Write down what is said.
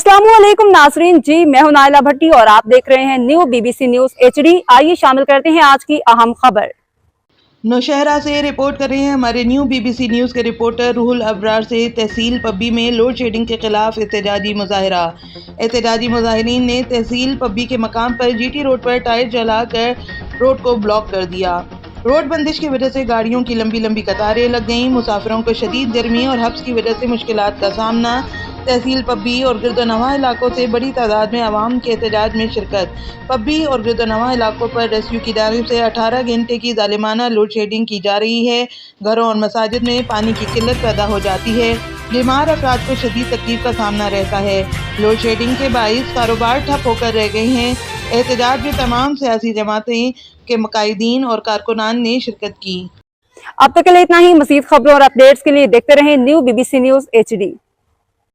अस्सलाम वालेकुम नाजरीन जी, मैं हूं नाइला भट्टी और आप देख रहे हैं न्यू बीबीसी न्यूज HD। आइए शामिल करते हैं आज की अहम खबर। नौशहरा से रिपोर्ट कर रहे हैं हमारे न्यू बीबीसी न्यूज़ के रिपोर्टर रूहुल अबरार से। तहसील पब्बी में लोड शेडिंग के खिलाफ एहतजाजी मुजाहरा। एहतजाजी मुजाहिरीन ने तहसील पब्बी के मकाम पर GT रोड पर टायर जलाकर रोड को ब्लॉक कर दिया। रोड बंदिश की वजह से गाड़ियों की लंबी लंबी कतारें लग गईं। मुसाफिरों को शदीद गर्मी और हब्स की वजह से मुश्किलात का सामना। तहसील पब्बी और गिरदोनवा इलाकों से बड़ी तादाद में आवाम के एहतजाज में शिरकत। पब्बी और गिरदोनवा इलाकों पर रेस्क्यू की जानिब से 18 घंटे की जालिमाना लोड शेडिंग की जा रही है। घरों और मसाजिद में पानी की किल्लत पैदा हो जाती है। बीमार अफराद को शदीद तकलीफ का सामना रहता है। लोड शेडिंग के बाइस कारोबार ठप होकर रह गए हैं। एहतजाज में तमाम सियासी जमातें के मुकाइदीन और कारकुनान ने शिरकत की। अब तक के लिए इतना ही। मज़ीद खबरों और अपडेट्स के लिए देखते रहें न्यू बीबीसी न्यूज HD।